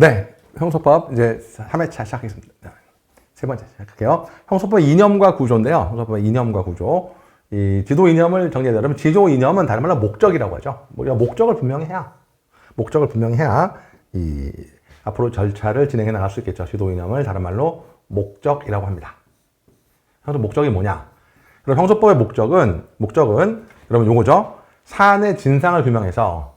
네, 형소법 이제 3회차 시작하겠습니다. 세 번째 시작할게요. 형소법 이념과 구조인데요. 형소법 이념과 구조. 이 지도 이념을 정리해야 돼요. 여러분, 지도 이념은 다른 말로 목적이라고 하죠. 우리가 목적을 분명히 해야 이 앞으로 절차를 진행해 나갈 수 있겠죠. 지도 이념을 다른 말로 목적이라고 합니다. 그래서 목적이 뭐냐? 그럼 형소법의 목적은 여러분 요거죠. 사안의 진상을 규명해서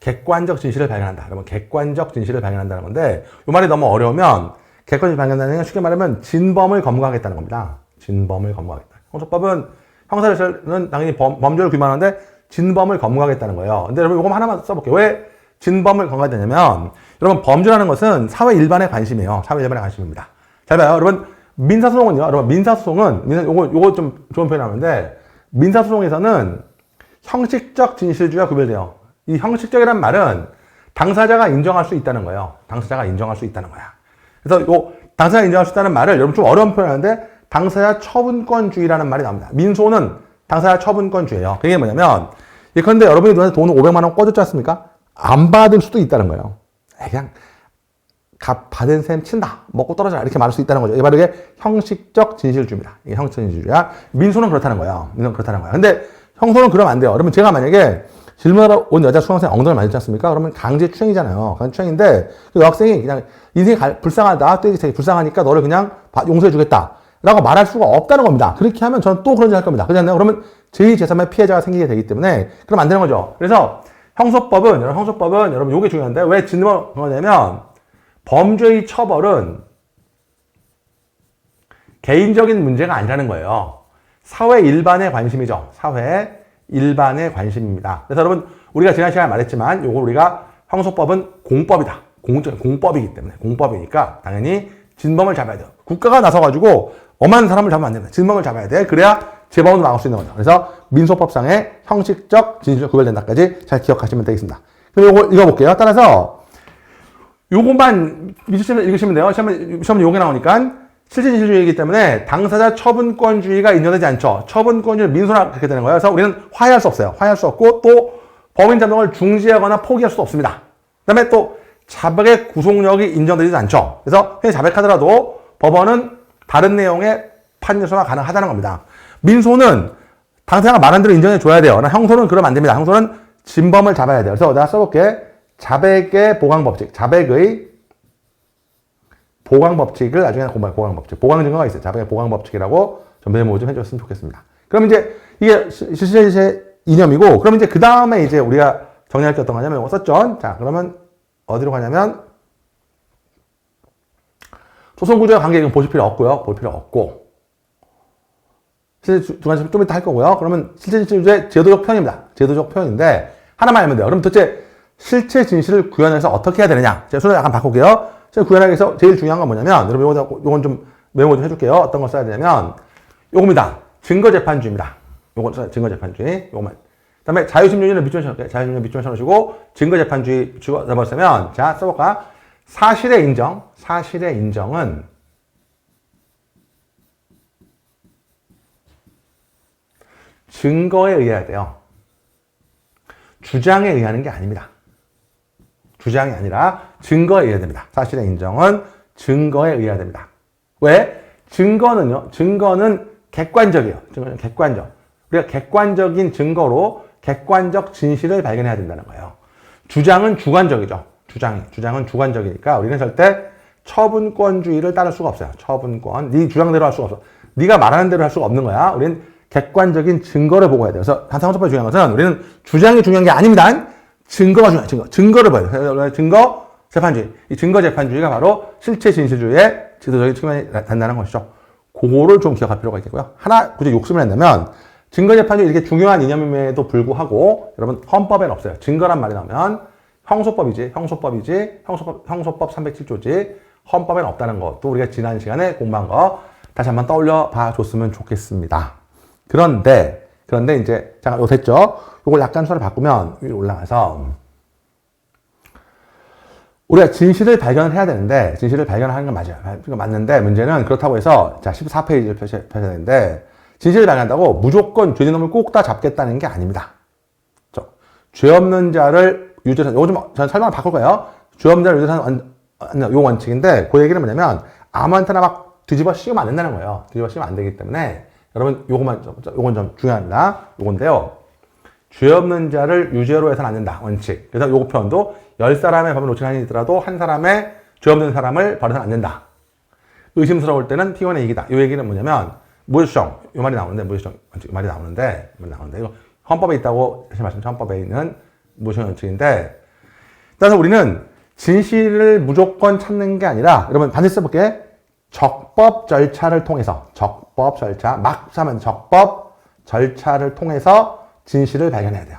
객관적 진실을 발견한다. 그러면 객관적 진실을 발견한다는 건데, 이 말이 너무 어려우면 객관적 발견한다는 건 쉽게 말하면 진범을 검거하겠다는 겁니다. 진범을 검거하겠다. 형소법은 형사에서는 당연히 범죄를 규명하는데 진범을 검거하겠다는 거예요. 근데 여러분 이거 하나만 써볼게요. 왜 진범을 검거해야 되냐면, 여러분 범죄라는 것은 사회 일반의 관심이에요. 사회 일반의 관심입니다. 잘 봐요. 여러분 민사소송은요. 여러분 민사소송은 요거 좀 좋은 표현이 나오는데, 민사소송에서는 형식적 진실주의가 구별돼요. 이 형식적이란 말은 당사자가 인정할 수 있다는 거예요. 당사자가 인정할 수 있다는 거야. 그래서 요 당사자가 인정할 수 있다는 말을 여러분 좀 어려운 표현하는데 당사자 처분권주의라는 말이 나옵니다. 민소는 당사자 처분권주의예요. 그게 뭐냐면, 예컨대 여러분이 누구한테 돈 500만 원 꿔줬지 않습니까? 안 받을 수도 있다는 거예요. 그냥 받은 셈 친다. 먹고 떨어져라. 이렇게 말할 수 있다는 거죠. 이게 바로 이게 형식적 진실주의입니다. 이게 형식적 진실주의야. 민소는 그렇다는 거예요. 민소는 그렇다는 거야. 근데 형소는 그러면 안 돼요. 여러분 제가 만약에 질문하러 온 여자 수강생 엉덩이를 만졌지 않습니까? 그러면 강제추행이잖아요. 강제추행인데 그 여학생이 그냥 인생이 불쌍하다. 되게 불쌍하니까 너를 그냥 용서해 주겠다. 라고 말할 수가 없다는 겁니다. 그렇게 하면 저는 또 그런 짓 할 겁니다. 그렇지 않나요? 그러면 제2제3의 피해자가 생기게 되기 때문에 그럼 안 되는 거죠. 그래서 형소법은 여러분 요게 중요한데, 왜 진범을 검거하냐면 범죄의 처벌은 개인적인 문제가 아니라는 거예요. 사회 일반의 관심이죠. 사회 일반의 관심입니다. 그래서 여러분 우리가 지난 시간에 말했지만 요거 우리가 형소법은 공법이다. 공법이기 때문에, 공법이니까 당연히 진범을 잡아야 돼요. 국가가 나서가지고 엄한 사람을 잡으면 안 됩니다. 진범을 잡아야 돼. 그래야 재범으로 나올 수 있는 거죠. 그래서 민소법상의 형식적 진실적 구별된다까지 잘 기억하시면 되겠습니다. 그럼 요거 읽어볼게요. 따라서 요것만 미주시면 읽으시면 돼요. 시험은 요게 나오니까 실제 진실주의이기 때문에 당사자 처분권주의가 인정되지 않죠. 처분권주의를 민소나 그렇게 되는 거예요. 그래서 우리는 화해할 수 없어요. 화해할 수 없고, 또 범인 잠동을 중지하거나 포기할 수도 없습니다. 그 다음에 또 자백의 구속력이 인정되지 않죠. 그래서 그냥 자백하더라도 법원은 다른 내용의 판결서가 가능하다는 겁니다. 민소는 당사자가 말한 대로 인정해 줘야 돼요. 형소는 그러면 안 됩니다. 형소는 진범을 잡아야 돼요. 그래서 내가 써볼게. 자백의 보강법칙. 자백의 보강법칙을 나중에 공부할 보강법칙. 보강증거가 있어요. 자백의 보강법칙이라고 좀 메모 좀 해줬으면 좋겠습니다. 그럼 이제 이게 실제 이념이고, 그럼 이제 그 다음에 이제 우리가 정리할 게 어떤 거냐면 이거 썼죠. 자, 그러면 어디로 가냐면 소송구조와 관계 이건 보실 필요 없고요. 볼 필요 없고. 실제 두 가지 좀 이따 할 거고요. 그러면 실제 진실주의 제도적 표현입니다. 제도적 표현인데 하나만 알면 돼요. 그럼 도대체 실체 진실을 구현해서 어떻게 해야 되느냐? 제가 순서 약간 바꿀게요. 제가 구현하기 위해서 제일 중요한 건 뭐냐면, 여러분 요건 좀 메모 좀 해줄게요. 어떤 걸 써야 되냐면 요겁니다. 증거재판주의입니다. 요건 써요. 증거재판주의. 요것만. 그 다음에 자유심리주의는 밑줄 쳐놓으시고 증거재판주의 써보시면, 자, 써볼까? 사실의 인정은 증거에 의해야 돼요. 주장에 의하는 게 아닙니다. 주장이 아니라 증거에 의해야 됩니다. 사실의 인정은 증거에 의해야 됩니다. 왜? 증거는 객관적이에요. 증거는 객관적. 우리가 객관적인 증거로 객관적 진실을 발견해야 된다는 거예요. 주장은 주관적이죠. 주장은 주관적이니까 우리는 절대 처분권주의를 따를 수가 없어요. 처분권. 네 주장대로 할 수가 없어. 네가 말하는 대로 할 수가 없는 거야. 우리는 객관적인 증거를 보고 해야 돼요. 그래서 형소법이 중요한 것은 우리는 주장이 중요한 게 아닙니다. 증거가 중요해요. 증거를 봐야 돼요. 증거재판주의. 이 증거재판주의가 바로 실체 진실주의의 제도적인 측면이 된다는 것이죠. 그거를 좀 기억할 필요가 있겠고요. 하나 굳이 욕심을 낸다면, 증거재판주의 이렇게 중요한 이념임에도 불구하고 여러분 헌법에는 없어요. 증거란 말이 나오면 형소법 307조지 헌법에는 없다는 것도 우리가 지난 시간에 공부한 거 다시 한번 떠올려 봐 줬으면 좋겠습니다. 그런데 이제 잠깐 이거 됐죠? 이걸 약간 수를 바꾸면 위로 올라가서 우리가 진실을 발견을 해야 되는데, 진실을 발견하는 건 맞아요. 그거 맞는데 문제는 그렇다고 해서 자 14페이지를 펴셔야 되는데, 진실을 발견한다고 무조건 죄진 놈을 꼭 다 잡겠다는 게 아닙니다. 죄 없는 자를 유죄로, 요거 좀 저는 설명을 바꿀 거예요. 주엄자를 유지하는 요 원칙인데 그 얘기는 뭐냐면 아무한테나 막 뒤집어 씌우면 안 된다는 거예요. 뒤집어 씌우면 안 되기 때문에 여러분 요건 좀 중요합니다. 요건데요. 죄 없는 자를 유죄로 해서는 안 된다. 원칙. 그래서 요거 표현도 10사람의 법을 놓친 한이 있더라도 한 사람의 죄 없는 사람을 벌여서는 안 된다. 의심스러울 때는 피곤의 이기다. 이 얘기는 뭐냐면 무죄추정 이 말이 나오는데 무죄추정 원칙 이 말이 나오는데 이거 헌법에 있다고 다시 말씀 헌법에 있는 무죄 원칙인데 따라서 우리는 진실을 무조건 찾는 게 아니라 여러분 반드시 써볼게. 적법 절차를 통해서 적법 절차 막 하면 적법 절차를 통해서 진실을 발견해야 돼요.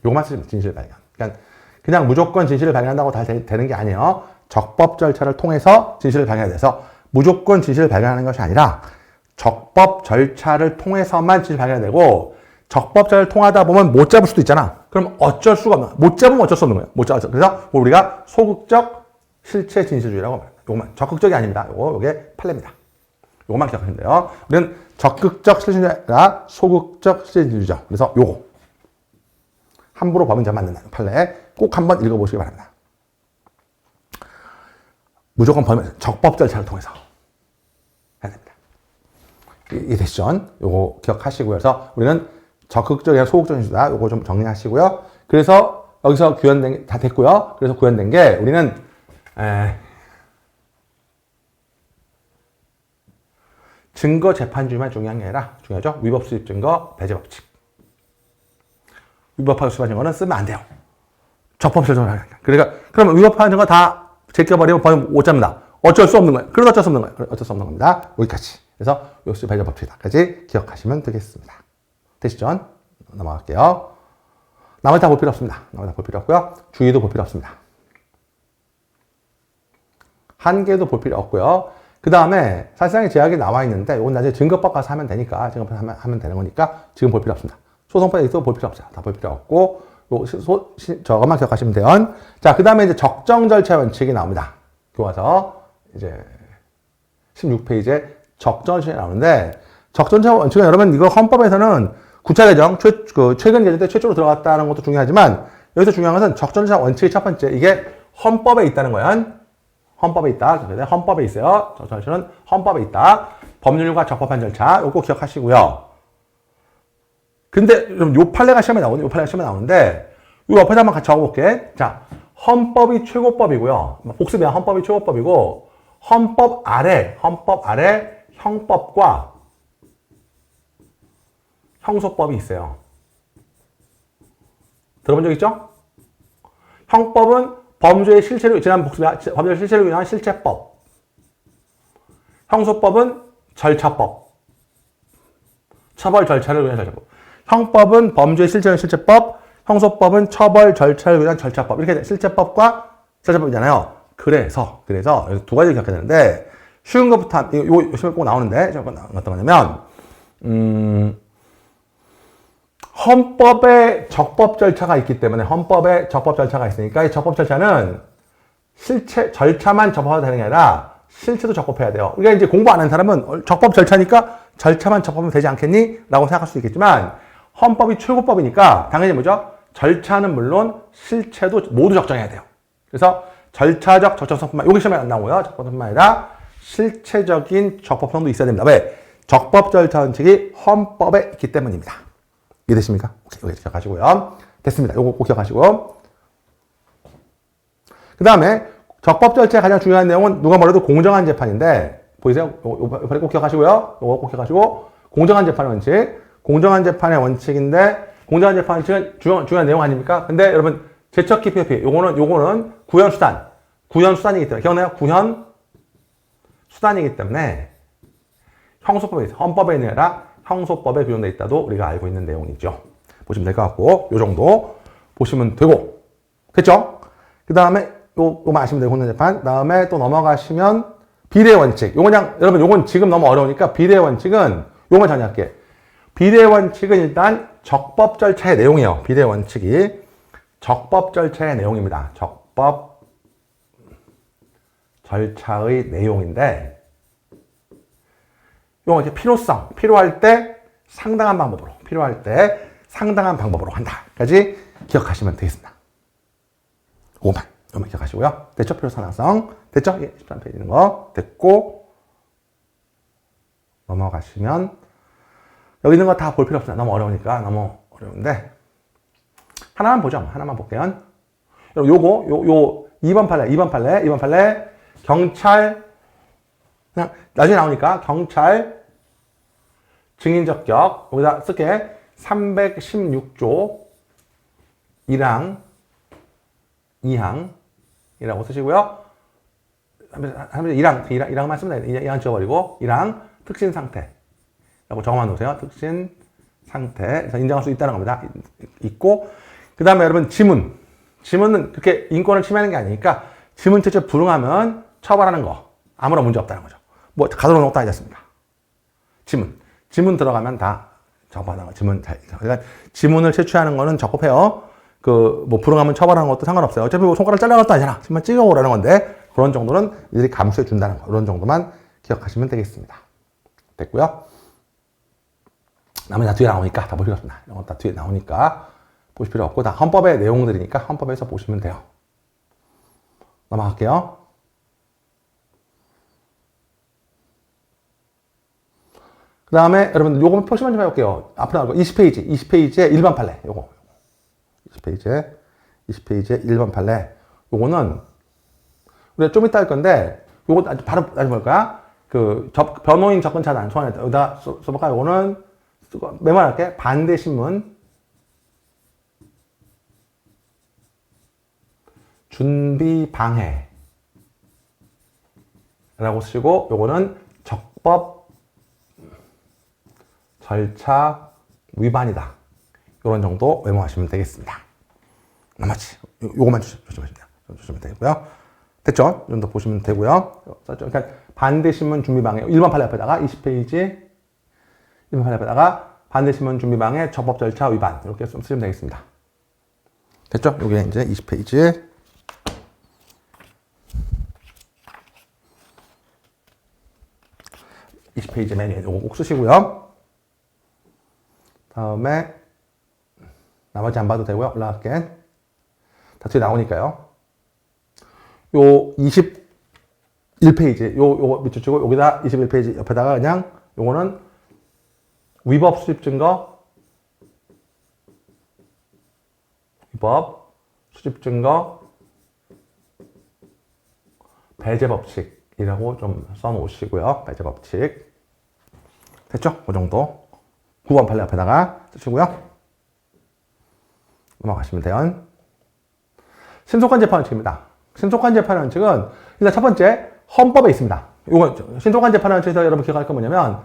요것만 쓰시면 진실 발견. 그러니까 그냥 무조건 진실을 발견한다고 다 되는 게 아니에요. 적법 절차를 통해서 진실을 발견해야 돼서 무조건 진실을 발견하는 것이 아니라 적법 절차를 통해서만 진실을 발견해야 되고 적법 절차를 통하다 보면 못 잡을 수도 있잖아. 그럼 어쩔 수가 없는 거야. 못 잡으면 어쩔 수 없는 거예요. 못 잡아서. 그래서 우리가 소극적 실체 진실주의라고 합니다. 요것만 적극적이 아닙니다. 요게 판례입니다. 요것만 기억하시면 돼요. 우리는 적극적 실체주의가 소극적 실체주의죠. 그래서 요거 함부로 법인 잡으면 안 된다. 판례 꼭 한번 읽어보시기 바랍니다. 무조건 범인 적법 절차를 통해서 해야 됩니다. 이 되시죠? 요거 기억하시고요. 그래서 우리는 적극적이나 소극적인 주다. 요거 좀 정리하시고요. 그래서 여기서 구현된 게 다 됐고요. 그래서 구현된 게 우리는 증거 재판주의만 중요한 게 아니라 중요하죠. 위법 수입 증거 배제 법칙. 위법하게 수입한 증거는 쓰면 안 돼요. 적법 절차를 하는 거야. 그러니까 그러면 위법한 증거 다 제껴버리면 법은 못 잡는다. 어쩔 수 없는 거예요. 그래도 어쩔 수 없는 거예요. 어쩔 수 없는 겁니다. 여기까지. 그래서 위법 수입 배제 법칙까지 기억하시면 되겠습니다. 되시죠? 넘어갈게요. 나머지 다 볼 필요 없습니다. 나머지 다 볼 필요 없고요. 주의도 볼 필요 없습니다. 한계도 볼 필요 없고요. 그 다음에 사실상의 제약이 나와 있는데 이건 나중에 증거법 가서 하면 되니까 증거법 하면 되는 거니까 지금 볼 필요 없습니다. 소송법에 있어도 볼 필요 없어요. 다 볼 필요 없고 저것만 기억하시면 돼요. 자, 그 다음에 이제 적정 절차 원칙이 나옵니다. 교과서 이제 16페이지에 적정 절차가 나오는데 적정 절차 원칙은 여러분 이거 헌법에서는 9차 개정 최근 개정 때 최초로 들어갔다는 것도 중요하지만 여기서 중요한 것은 적정 절차 원칙의 첫 번째 이게 헌법에 있다는 거예요. 헌법에 있다. 헌법에 있어요. 적정 절차는 헌법에 있다. 법률과 적법한 절차 이거 기억하시고요. 근데 요 판례가 시험에 나오거든요. 요 판례가 시험에 나오는데 요 옆에다 한번 같이 적어볼게. 자, 헌법이 최고법이고요. 복습이야. 헌법이 최고법이고 헌법 아래 형법과 형소법이 있어요. 들어본 적 있죠? 형법은 범죄의 실체를 지난 복습이야. 범죄의 실체를 위한 실체법. 형소법은 절차법. 처벌 절차를 위한 절차법. 형법은 범죄의 실체를 위한 실체법. 형소법은 처벌 절차를 위한 절차법. 이렇게 실체법과 절차법이잖아요. 그래서 두 가지 기억해야 되는데 쉬운 것부터 요 시험에 꼭 나오는데 어떤 거냐면 헌법에 적법 절차가 있기 때문에 헌법에 적법 절차가 있으니까 이 적법 절차는 절차만 적법해도 되는 게 아니라 실체도 적법해야 돼요. 그러니까 이제 공부 안 하는 사람은 적법 절차니까 절차만 적법하면 되지 않겠니? 라고 생각할 수 있겠지만 헌법이 최고법이니까 당연히 뭐죠? 절차는 물론 실체도 모두 적정해야 돼요. 그래서 절차적 적법성뿐만 여기 시험에 안 나오고요. 적법성뿐만 아니라 실체적인 적법성도 있어야 됩니다. 왜? 적법 절차 원칙이 헌법에 있기 때문입니다. 이해되십니까? 오케이, 여기 기억하시고요. 됐습니다. 요거 꼭 기억하시고. 그 다음에 적법 절차의 가장 중요한 내용은 누가 뭐래도 공정한 재판인데 보이세요? 요거 꼭 기억하시고요. 요거 꼭 기억하시고 공정한 재판의 원칙. 공정한 재판의 원칙인데 공정한 재판 원칙은 중요한 내용 아닙니까? 근데 여러분 제척기 PFP 요거는 구현수단이기 때문에 기억나요? 구현수단이기 때문에 형소법에 있어요. 헌법에 있는 게 아니라 형소법에 규정되어 있다도 우리가 알고 있는 내용이죠. 보시면 될 것 같고 요 정도 보시면 되고 됐죠? 그 다음에 요만 아시면 되고 공정재판 다음에 또 넘어가시면 비례 원칙 요건 그냥 여러분 요건 지금 너무 어려우니까 비례 원칙은 요건 정리할게. 비례 원칙은 일단 적법 절차의 내용이에요. 비례 원칙이 적법 절차의 내용입니다. 적법 절차의 내용인데 요건 이제 필요할 때 상당한 방법으로 한다. 까지 기억하시면 되겠습니다. 5만. 이렇게 기억하시고요. 됐죠? 필요산화성. 됐죠? 예, 13페이지 있는 거. 됐고, 넘어가시면, 여기 있는 거 다 볼 필요 없어요. 너무 어려우니까. 너무 어려운데. 하나만 보죠. 하나만 볼게요. 요거, 2번 판례, 경찰, 그냥 나중에 나오니까, 경찰, 증인적격, 여기다 쓸게, 316조 1항, 2항이라고 쓰시고요. 1항만 쓰면 돼요. 2항 지워버리고, 1항, 특신상태라고 적어만 놓으세요. 특신상태. 인정할 수 있다는 겁니다. 있고, 그 다음에 여러분, 지문은 그렇게 인권을 침해하는 게 아니니까, 지문 채취 불응하면 처벌하는 거, 아무런 문제 없다는 거죠. 뭐, 가둬놓은 것도 아니지 않습니까? 지문 들어가면 다 적법하다는 거. 그러니까 지문을 채취하는 거는 적법해요. 뭐, 불응하면 처벌하는 것도 상관없어요. 어차피 뭐 손가락 잘라는 것도 아니잖아. 지만 찍어오라는 건데, 그런 정도는 이들이 감수해 준다는 거. 그런 정도만 기억하시면 되겠습니다. 됐고요. 나머지 다 뒤에 나오니까 다 보실 수 없습니다. 이런 거 다 뒤에 나오니까 보실 필요 없고, 다 헌법의 내용들이니까 헌법에서 보시면 돼요. 넘어갈게요. 그 다음에 여러분 요거 표시만 좀 해볼게요. 앞으로 나올 거 20페이지에 1번 판례. 요거 20페이지에 1번 판례. 요거는 우리가 좀 이따 할 건데 요거 바로 볼 거야. 변호인 접근 차단 소환했다. 여기다 써볼까? 요거는 메모할게. 반대 신문 준비 방해라고 쓰시고, 요거는 적법 절차 위반이다. 이런 정도 메모하시면 되겠습니다. 나머지 요거만 조심하시면 되고요. 됐죠? 이 정도 보시면 되고요. 그러니까 반대신문 준비방해 1번 판례 앞에다가 20페이지 1번 판례 앞에다가 반대신문 준비방해 적법 절차 위반 이렇게 쓰시면 되겠습니다. 됐죠? 요게 이제 20페이지 20페이지 맨 위에 요거 꼭 쓰시고요. 다음에 나머지 안 봐도 되고요. 올라갈게. 다 뒤에 나오니까요. 요 21페이지 요거 밑줄 치고 여기다 21페이지 옆에다가 그냥 요거는 위법 수집 증거 배제 법칙이라고 좀 써놓으시고요. 배제 법칙. 됐죠? 그 정도. 9번 판례 앞에다가 쓰시고요. 넘어가시면 돼요. 신속한 재판 원칙입니다. 신속한 재판 원칙은 일단 첫 번째 헌법에 있습니다. 요건 신속한 재판 원칙에서 여러분 기억할 건 뭐냐면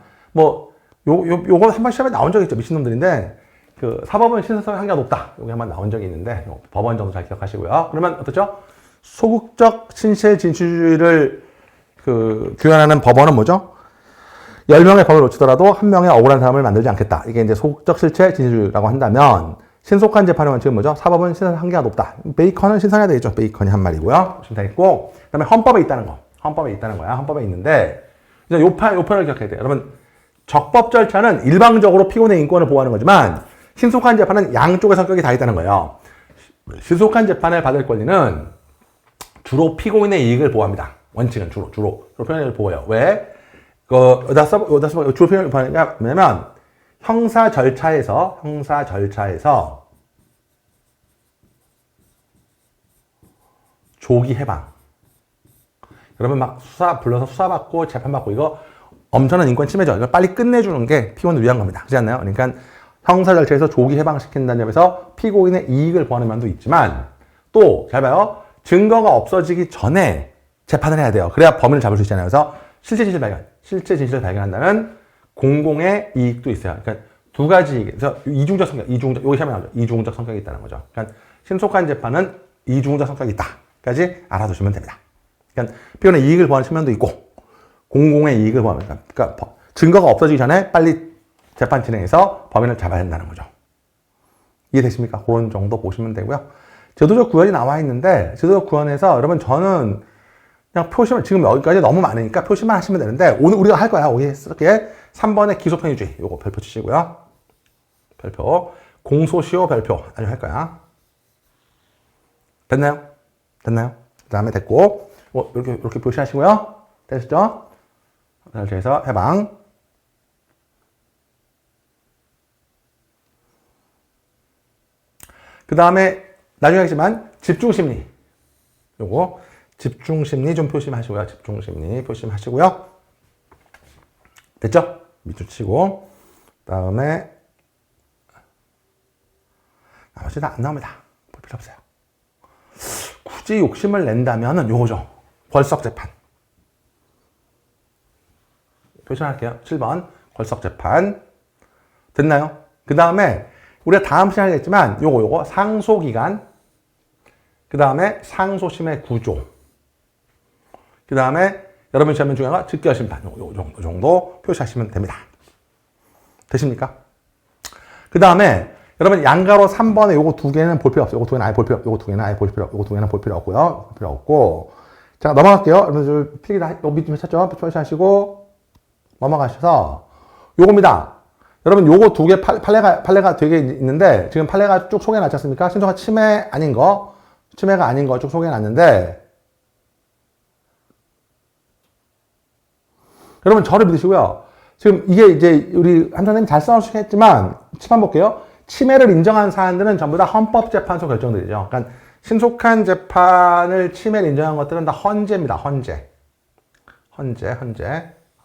요거 한번 시험에 나온 적이 있죠. 미친놈들인데 사법은 신속성 한계가 높다. 요게 한번 나온 적이 있는데 법원 정도 잘 기억하시고요. 그러면 어떻죠? 소극적 신실 진실주의를 규현하는 법원은 뭐죠? 10명의 법을 놓치더라도 한 명의 억울한 사람을 만들지 않겠다. 이게 이제 소극적 실체 진실주의라고 한다면 신속한 재판의 원칙은 뭐죠? 사법은 신상 한계가 높다. 베이컨은 신상해야 되겠죠. 베이컨이 한 말이고요. 보시면 되겠고, 그 다음에 헌법에 있다는 거. 헌법에 있다는 거야. 헌법에 있는데, 이제 요 편을 기억해야 돼요. 여러분, 적법 절차는 일방적으로 피고인의 인권을 보호하는 거지만, 신속한 재판은 양쪽의 성격이 다 있다는 거예요. 신속한 재판을 받을 권리는 주로 피고인의 이익을 보호합니다. 원칙은 주로 피고인의 이익을 보호해요. 왜? 주로 피고인의 보호하느냐? 왜냐면, 형사 절차에서 조기 해방. 여러분 막 불러서 수사받고 재판받고 이거 엄청난 인권 침해죠. 이걸 빨리 끝내주는 게 피고인을 위한 겁니다. 그렇지 않나요? 그러니까 형사 절차에서 조기 해방시킨다는 점에서 피고인의 이익을 보호하는 면도 있지만 또 잘 봐요. 증거가 없어지기 전에 재판을 해야 돼요. 그래야 범인을 잡을 수 있잖아요. 그래서 실체 진실을 발견한다는 공공의 이익도 있어요. 그러니까 두 가지, 그래서 이중적 성격, 여기 시험에 나오죠. 이중적 성격이 있다는 거죠. 그러니까 신속한 재판은 이중적 성격이 있다까지 알아두시면 됩니다. 그러니까 피고인의 이익을 보호하는 측면도 있고 공공의 이익을 보호하는, 그러니까 증거가 없어지기 전에 빨리 재판 진행해서 범인을 잡아야 된다는 거죠. 이해되십니까? 그런 정도 보시면 되고요. 제도적 구현이 나와 있는데 제도적 구현에서 여러분 저는 그냥 표시만, 지금 여기까지 너무 많으니까 표시만 하시면 되는데 오늘 우리가 할 거야. 이렇게 3번의 기소편의주의 요거 별표 치시고요. 별표. 공소시효 별표 나중에 할 거야. 됐나요? 됐나요? 그 다음에 됐고, 이렇게 표시하시고요. 됐죠? 그래서 해방. 그 다음에 나중에 하겠지만 집중심리. 요거 집중심리 좀 표시하시고요. 집중심리 표시하시고요. 됐죠? 밑줄 치고 그 다음에 나머지 다 안 나옵니다. 볼 필요 없어요. 굳이 욕심을 낸다면은 요거죠. 벌석재판. 표시할게요. 7번 벌석재판. 됐나요? 그 다음에 우리가 다음 시간에 했지만 요거 상소기간, 그 다음에 상소심의 구조, 그 다음에 여러분 시험에 중요한 거 즉결심판 요 정도 표시하시면 됩니다. 되십니까? 그 다음에 여러분 양가로 3번에 요거 두 개는 볼 필요 없어요. 요거 두 개는 아예 볼 필요 없고, 요거 두 개는 아예 볼 필요 없고, 요거 두 개는 볼 필요 없고요. 볼 필요 없고. 자, 넘어갈게요. 여러분들 필기 다 요 밑에 찾죠? 표시하시고 넘어가셔서 요겁니다. 여러분 요거 두 개 판례가 되게 있는데 지금 판례가 쭉 소개해 놨지 않습니까? 신속한 치매가 아닌 거 쭉 소개해 놨는데 여러분 저를 믿으시고요. 지금 이게 이제 우리 함선생님 잘 써주시겠지만 칠판 볼게요. 치매를 인정한 사안들은 전부 다 헌법재판소 결정들이죠. 그러니까 신속한 재판을 치매를 인정한 것들은 다 헌재입니다. 헌재.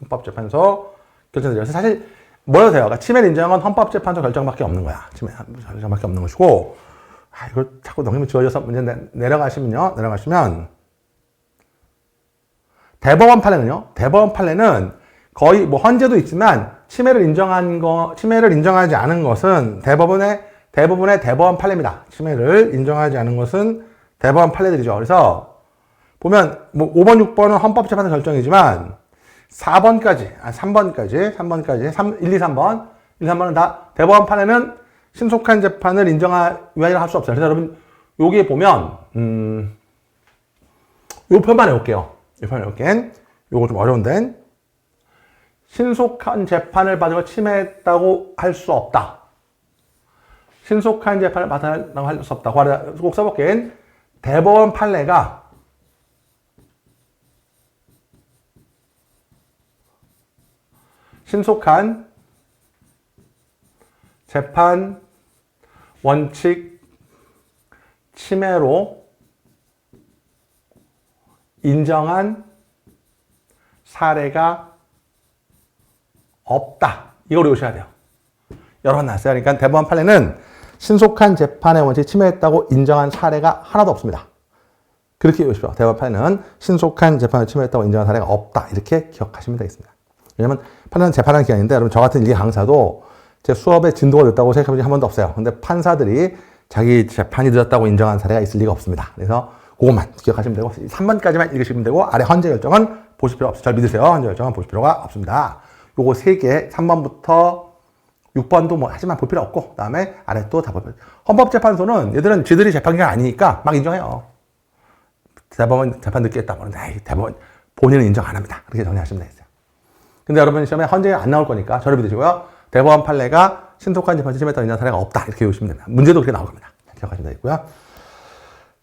헌법재판소 결정들이죠. 사실 뭐라도 돼요. 그러니까 치매를 인정한 건 헌법재판소 결정밖에 없는 거야. 치매 결정밖에 없는 것이고, 이걸 자꾸 넘기면 지워져서 문제 내려가시면 대법원 판례는 거의 뭐 헌재도 있지만 치매를 인정하지 않은 것은 대부분의 대법원 판례입니다. 치매를 인정하지 않은 것은 대법원 판례들이죠. 그래서 보면 뭐 5번, 6번은 헌법재판소 결정이지만 4번까지, 3번까지, 1, 2, 3번은 다 대법원 판례는 신속한 재판을 위하여 할 수 없어요. 그래서 여러분 여기에 보면 요 편만 해볼게요. 요거 좀 어려운데 신속한 재판을 받으며 침해했다고 할 수 없다. 신속한 재판을 받으라고 할 수 없다. 꼭 써볼게. 대법원 판례가 신속한 재판 원칙 침해로 인정한 사례가 없다. 이걸 외우셔야 돼요. 여러 번 나왔어요. 그러니까 대법원 판례는 신속한 재판의 원칙 침해했다고 인정한 사례가 하나도 없습니다. 그렇게 외우십시오. 대법원 판례는 신속한 재판을 침해했다고 인정한 사례가 없다. 이렇게 기억하시면 되겠습니다. 왜냐면 판례는 재판하는 기관인데 여러분 저 같은 일개 강사도 제 수업에 진도가 늦다고 생각해본 적이 한 번도 없어요. 근데 판사들이 자기 재판이 늦었다고 인정한 사례가 있을 리가 없습니다. 그래서 그것만 기억하시면 되고 3번까지만 읽으시면 되고 아래 헌재 결정은 보실 필요 없어요. 잘 믿으세요. 헌재 결정은 보실 필요가 없습니다. 요거 3개 3번부터 6번도 뭐 하지만 볼 필요 없고 그다음에 아래 또 다 볼 필요 없어요. 헌법재판소는 얘들은 지들이 재판기관 아니니까 막 인정해요. 대법원 재판 늦게 했다. 대법원 본인은 인정 안 합니다. 그렇게 정리하시면 되겠어요. 근데 여러분 시험에 헌재가 안 나올 거니까 저를 믿으시고요. 대법원 판례가 신속한 재판을 침해했다고 인정한 사례가 없다. 이렇게 외우시면 됩니다. 문제도 그렇게 나올 겁니다. 기억하시면 되겠고요.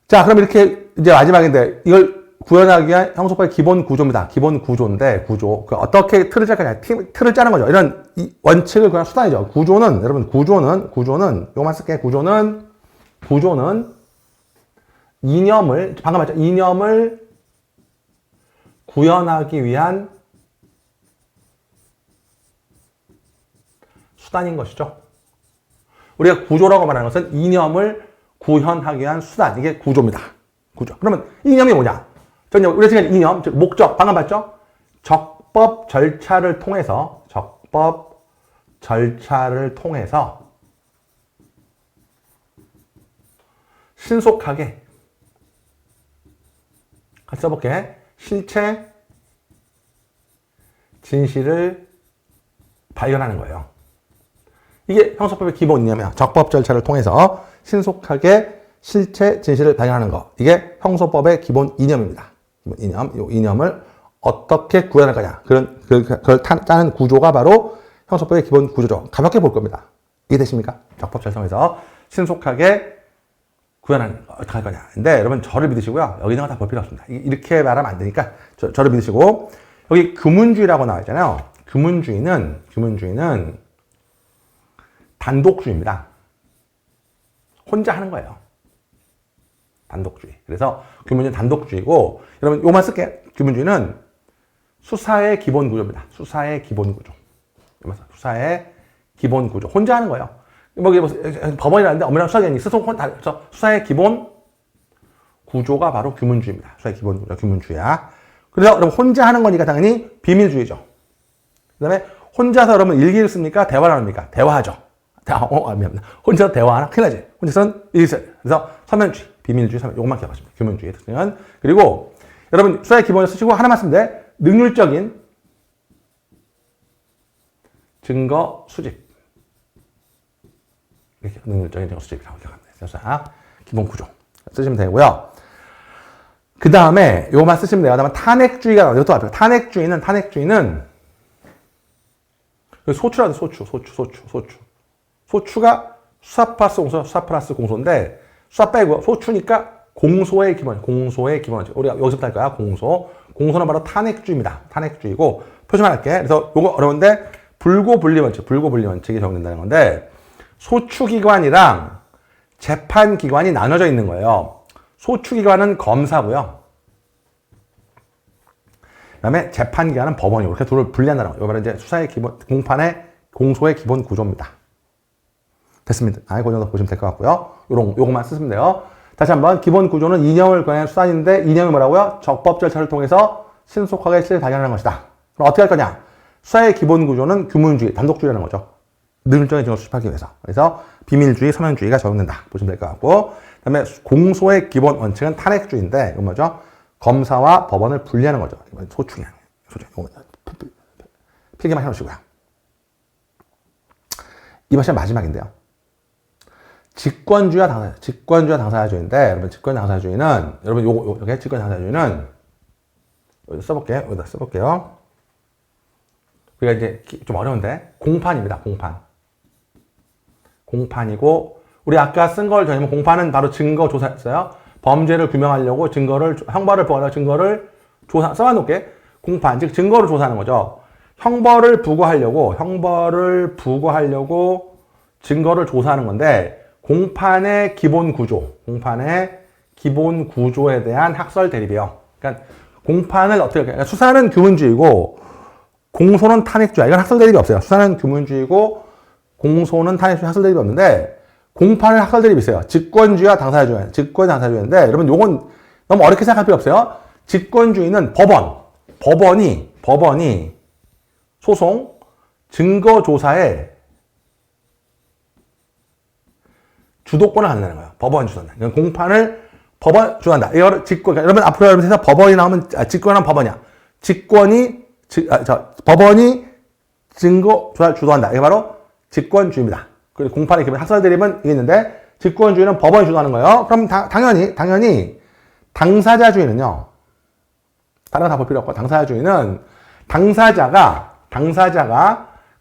자, 그럼 이렇게 이제 마지막인데 이걸 구현하기 위한 형소법의 기본 구조입니다. 기본 구조인데 어떻게 틀을 짤 거냐. 틀을 짜는 거죠. 이런 원칙을 그냥 수단이죠. 구조는 여러분 요것만 쓸게. 구조는 이념을 방금 말했죠. 이념을 구현하기 위한 수단인 것이죠. 우리가 구조라고 말하는 것은 이념을 구현하기 위한 수단. 이게 구조입니다. 구조. 그러면 이념이 뭐냐? 우리가 지금 이념, 즉 목적, 방금 봤죠? 적법 절차를 통해서 신속하게 같이 써볼게. 실체 진실을 발견하는 거예요. 이게 형소법의 기본 이념이야. 적법 절차를 통해서 신속하게 실체 진실을 발견하는 거. 이게 형소법의 기본 이념입니다. 기본 이념. 이 이념을 어떻게 구현할 거냐. 그걸 짜는 구조가 바로 형소법의 기본 구조죠. 가볍게 볼 겁니다. 이해되십니까? 적법 절차에서 신속하게 구현하는 거 어떻게 할 거냐. 근데 여러분 저를 믿으시고요. 여기 있는 거 다 볼 필요 없습니다. 이렇게 말하면 안 되니까 저를 믿으시고 여기 규문주의라고 나와 있잖아요. 규문주의는 단독주의입니다. 혼자 하는 거예요. 단독주의. 그래서 규문주의는 단독주의고 여러분 요만 쓸게요. 규문주의는 수사의 기본 구조입니다. 수사의 기본 구조. 수사의 기본 구조. 혼자 하는 거예요. 법원이라는데 엄밀한 수사기관이 있어서 수사의 기본 구조가 바로 규문주의입니다. 수사의 기본 구조, 규문주의야. 그래서 여러분 혼자 하는 거니까 당연히 비밀주의죠. 그 다음에 혼자서 여러분 일기를 씁니까? 대화를 합니까? 대화하죠. 미안합니다. 혼자서 대화하나? 큰일 나지. 혼자서는 일기 써요. 그래서 서면주의, 비밀주의, 서면, 요것만 기억하시면 규문주의의 특징은. 그리고 여러분 수사의 기본을 쓰시고 하나만 쓰면 돼. 능률적인 증거 수집. 이렇게 능률적인 증거 수집이라고 기억합니다. 수사 기본 구조 쓰시면 되고요. 그 다음에 요것만 쓰시면 돼요. 그다음에 탄핵주의가 나와요. 이것도 앞에 탄핵주의는 소추라도 소추가 수사 플러스 공소인데 수사 빼고 소추니까 공소의 기본. 우리가 여기서부터 할 거야. 공소는 바로 탄핵주의입니다. 탄핵주의고 표시만 할게. 그래서 요거 어려운데 불고분리 원칙이 적용된다는 건데 소추기관이랑 재판기관이 나눠져 있는 거예요. 소추기관은 검사고요. 그 다음에 재판기관은 법원이고 이렇게 둘을 분리한다는 거예요. 이거 바로 이제 수사의 기본, 공소의 기본 구조입니다. 됐습니다. 그 정도 보시면 될 것 같고요. 요것만 쓰시면 돼요. 다시 한번 기본 구조는 이념을 관한 수단인데 이념이 뭐라고요? 적법 절차를 통해서 신속하게 실을 발견하는 것이다. 그럼 어떻게 할 거냐? 수사의 기본 구조는 규문주의, 단독주의라는 거죠. 능률적인 증거 수집하기 위해서. 그래서 비밀주의, 서면주의가 적용된다. 보시면 될 것 같고. 그 다음에 공소의 기본 원칙은 탄핵주의인데, 이건 뭐죠? 검사와 법원을 분리하는 거죠. 이건 소추기. 필기만 해놓으시고요. 이번 시간 마지막인데요. 직권주의와 당사자주의인데, 여러분, 직권주의 당사자주의는, 여러분, 요게 직권주의 당사자주의는, 여기다 써볼게요. 우리가 이제 좀 어려운데, 공판입니다, 공판이고, 우리 아까 쓴 걸 전이면 공판은 바로 증거 조사였어요. 범죄를 규명하려고 형벌을 부과하려고 증거를 써놔놓게. 공판, 즉, 증거를 조사하는 거죠. 형벌을 부과하려고 증거를 조사하는 건데, 공판의 기본 구조에 대한 학설 대립이에요. 그러니까 공판을 어떻게 할까요? 그러니까 수사는 규문주의고 공소는 탄핵주의야. 이건 학설 대립이 없어요. 수사는 규문주의고 공소는 탄핵주의 학설 대립이 없는데 공판은 학설 대립이 있어요. 직권주의와 당사자주의인데 여러분 요건 너무 어렵게 생각할 필요 없어요. 직권주의는 법원이 소송 증거 조사에 주도권을 갖는다는 거예요. 법원 주도한다. 그러니까 공판을 법원 주도한다. 이거를 그러니까 여러분 앞으로 여러분에서 법원이 나오면 직권은 법원이야. 법원이 증거 조사를 주도한다. 이게 바로 직권주의입니다. 그리고 공판의 기본 학설 대립은 이게 있는데 직권주의는 법원이 주도하는 거예요. 그럼 당연히 당사자주의는요. 다른 거 다 볼 필요 없고 당사자주의는 당사자가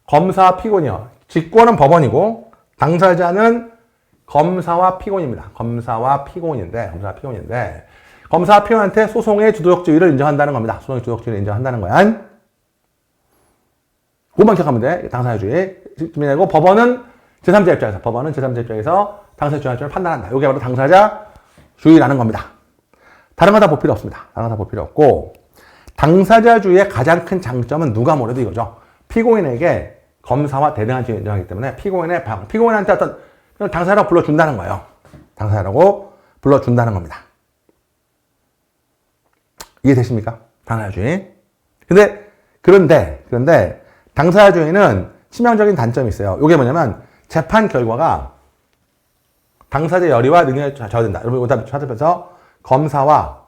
검사와 피고인이요. 직권은 법원이고 당사자는 검사와 피고인입니다. 검사와 피고인인데 검사와 피고인한테 소송의 주도적 지위를 인정한다는 겁니다. 소송의 주도적 지위를 인정한다는 거야. 그것만 기억하면 돼. 당사자주의. 그리고 법원은 제3자 입장에서 당사자주의를 판단한다. 이게 바로 당사자주의라는 겁니다. 다른 거 다 볼 필요 없습니다. 다른 거 다 볼 필요 없고 당사자주의의 가장 큰 장점은 누가 뭐래도 이거죠. 피고인에게 검사와 대등한 지위를 인정하기 때문에 피고인한테 어떤 당사자라고 불러준다는 거예요. 당사자라고 불러준다는 겁니다. 이해되십니까? 당사자주의. 그런데 당사자주의는 치명적인 단점이 있어요. 이게 뭐냐면 재판 결과가 당사자의 열의와 능력에 좌우된다. 여러분 이거 다 찾아보면서 검사와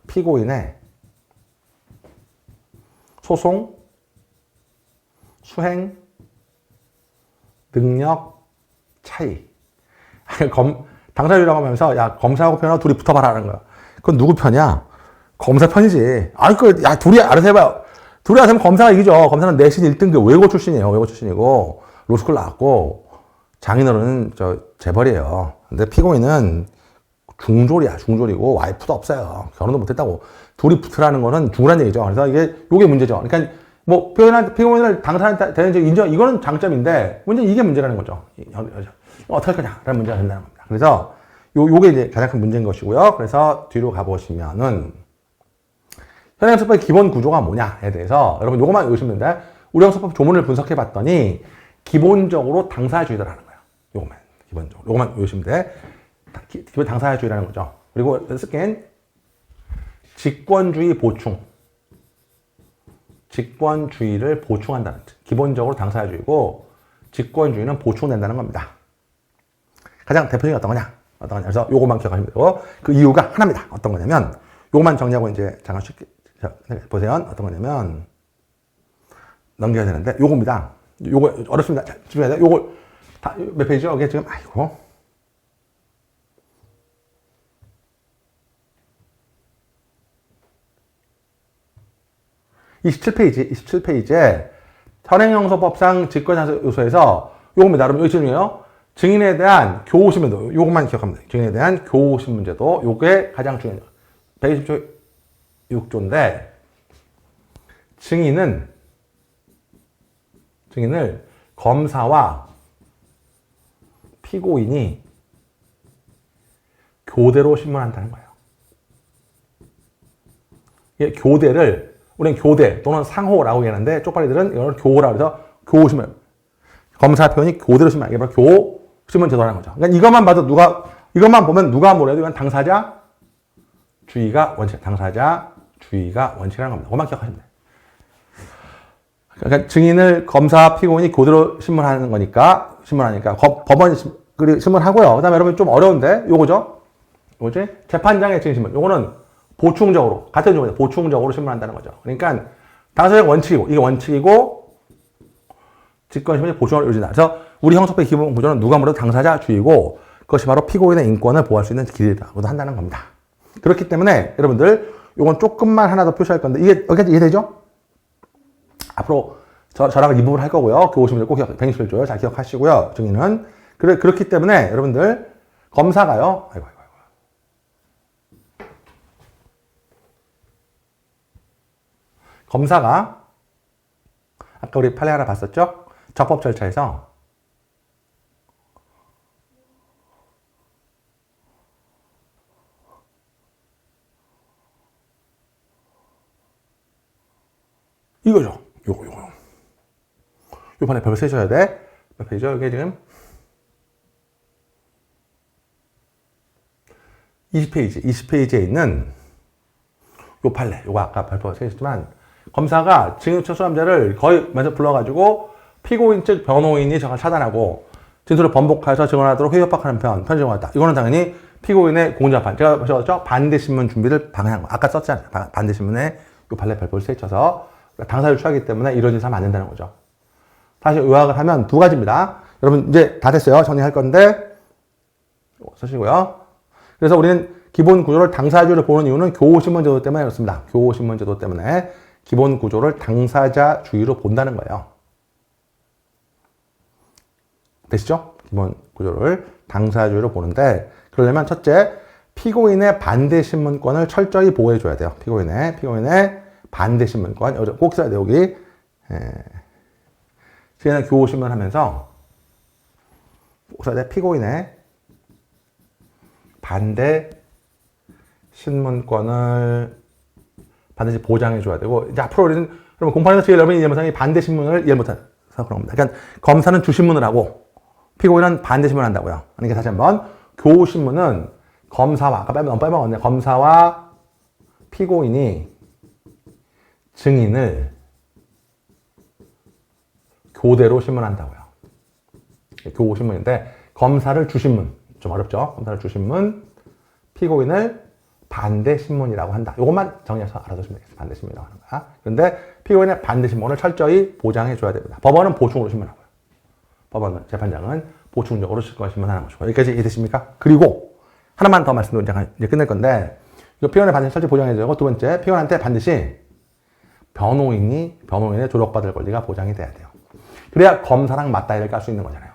피고인의 소송, 수행, 능력 차이. 당사자주의라고 하면서 야 검사하고 편하고 둘이 붙어봐라 하는 거야. 그건 누구 편이야? 검사 편이지. 둘이 알아서 해봐요. 둘이 알아서 하면 검사가 이기죠. 검사는 내신 1등급 외고 출신이에요. 외고 출신이고 로스쿨 나왔고 장인어른은 재벌이에요. 근데 피고인은 중졸이야. 중졸이고 와이프도 없어요. 결혼도 못했다고. 둘이 붙으라는 거는 죽으란 얘기죠. 그래서 요게 문제죠. 그러니까 뭐 피고인을 당사자 되는 인정, 이거는 장점인데 이게 문제라는 거죠. 어떻게 할 거냐라는 문제가 된다는 겁니다. 그래서 요게 이제 가장 큰 문제인 것이고요. 그래서 뒤로 가보시면은 현행형사법의 기본 구조가 뭐냐에 대해서 여러분 요것만 외우시면 되는데, 우리 형사법 조문을 분석해 봤더니 기본적으로 당사자주의다라는 거예요. 요것만 기본적으로 요것만 외우시면 돼. 기본 당사자주의라는 거죠. 그리고 쓸겐 직권주의 보충, 직권주의를 보충한다는 뜻. 기본적으로 당사자주의고 직권주의는 보충된다는 겁니다. 가장 대표적인 어떤 거냐? 그래서 요것만 기억하시면 되고, 그 이유가 하나입니다. 어떤 거냐면 요것만 정리하고 이제 잠깐 쉽게 보세요. 어떤 거냐면 넘겨야 되는데 요겁니다. 요거 어렵습니다. 집중해야 돼. 요거 다 몇 페이지죠? 이게 지금 아이고. 27페이지에 현행형사법상 직권상訴요소에서 요겁니다. 여러분 여기 중요해요. 증인에 대한 교호심 문제도 요것만 기억하면 돼요. 증인에 대한 교호심 문제도 요게 가장 중요해요. 126조인데 증인을 검사와 피고인이 교대로 신문한다는 거예요. 이 교대를 우리는 교대 또는 상호라고 얘기하는데 쪽팔리들은 이걸 교호라고 해서 교호신문, 검사 표현이 교대로 신문, 이게 바로 교신문 제도라는 거죠. 그러니까 이것만 보면 누가 뭐래도 이건 당사자주의가 원칙이라는 겁니다. 그것만 기억하시면 돼요. 그러니까 증인을 검사, 피고인이 교대로 신문하니까 법원이 신문하고요. 그 다음에 여러분 좀 어려운데 요거죠. 뭐지? 재판장의 증인신문. 요거는 보충적으로, 같은 조건에 보충적으로 신문한다는 거죠. 그러니까 당사자가 원칙이고, 이게 원칙이고, 직권신문이 보충을 이루어진다. 그래서 우리 형사법의 기본 구조는 누가 뭐래도 당사자주의고, 그것이 바로 피고인의 인권을 보호할 수 있는 길이다. 그것도 한다는 겁니다. 그렇기 때문에 여러분들, 요건 조금만 하나 더 표시할 건데, 이게 여기까지 이해되죠? 앞으로 저랑 이 부분 할 거고요. 교호신문을 꼭 121조요. 잘 기억하시고요. 증인은. 그렇기 때문에 여러분들, 검사가요. 검사가 아까 우리 판례 하나 봤었죠? 적법 절차에서 이거죠. 요거. 요 판례 별로 세셔야 돼. 몇 페이지죠? 이게 지금 20페이지에 있는 요 판례. 요거 아까 발표가 세셨지만 검사가 증인 철수남자를 거의 먼저 불러가지고 피고인 측 변호인이 저걸 차단하고 진술을 번복해서 증언하도록 회의 협박하는 편집을 했다. 이거는 당연히 피고인의 공정판. 제가 보셨죠? 반대신문 준비를 방해한 거. 아까 썼잖아요. 반대신문에 요 판례 발표를 세쳐서 당사자를 취하기 때문에 이런 짓을 하면 안 된다는 거죠. 다시 요약을 하면 두 가지입니다. 여러분 이제 다 됐어요. 정리할 건데 쓰시고요. 그래서 우리는 기본 구조를 당사자주의를 보는 이유는 교호신문 제도 때문에 그렇습니다. 교호신문 제도 때문에 기본 구조를 당사자주의로 본다는 거예요. 되시죠? 기본 구조를 당사자주의로 보는데, 그러려면 첫째, 피고인의 반대신문권을 철저히 보호해줘야 돼요. 피고인의 반대신문권. 꼭 써야 돼요, 여기. 증인의 교호신문 하면서 꼭 써야 돼. 피고인의 반대신문권을 반드시 보장해줘야 되고, 이제 앞으로 우리는, 그러면 공판에서 제일 어려운 예문상이 반대신문을 이해 못해서 그런 겁니다. 그러니까 검사는 주신문을 하고, 피고인은 반대신문을 한다고요. 그러니까 다시 한번, 교신문은 검사와, 아까 빼먹었네. 검사와 피고인이 증인을 교대로 신문한다고요. 교신문인데, 검사를 주신문. 좀 어렵죠? 검사를 주신문, 피고인을 반대신문이라고 한다. 이것만 정리해서 알아두시면 되겠습니다. 반대신문이라고 하는 거야. 그런데 피고인의 반대신문을 철저히 보장해줘야 됩니다. 법원은 보충으로 신문하고요. 법원은, 재판장은 보충적으로 신문하는 것이고. 여기까지 이해되십니까? 그리고 하나만 더 말씀드리고 이제 끝낼 건데, 이거 피고인의 반대신 철저히 보장해줘야 되고, 두 번째, 피고인한테 반드시 변호인의 조력받을 권리가 보장이 돼야 돼요. 그래야 검사랑 맞다이를 깔 수 있는 거잖아요.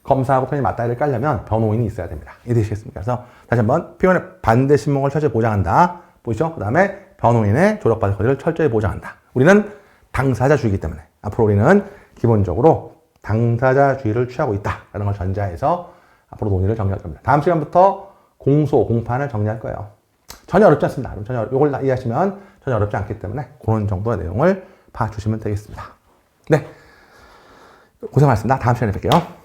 검사하고 편의 맞다이를 깔려면 변호인이 있어야 됩니다. 이해되시겠습니까? 그래서 다시 한번 피고인의 반대 신문을 철저히 보장한다. 보이죠? 그 다음에 변호인의 조력받을 권리를 철저히 보장한다. 우리는 당사자주의이기 때문에 앞으로 우리는 기본적으로 당사자주의를 취하고 있다라는 걸 전제해서 앞으로 논의를 정리할 겁니다. 다음 시간부터 공소, 공판을 정리할 거예요. 전혀 어렵지 않습니다. 이걸 이해하시면 전혀 어렵지 않기 때문에 그런 정도의 내용을 봐주시면 되겠습니다. 네, 고생 많으셨습니다. 다음 시간에 뵐게요.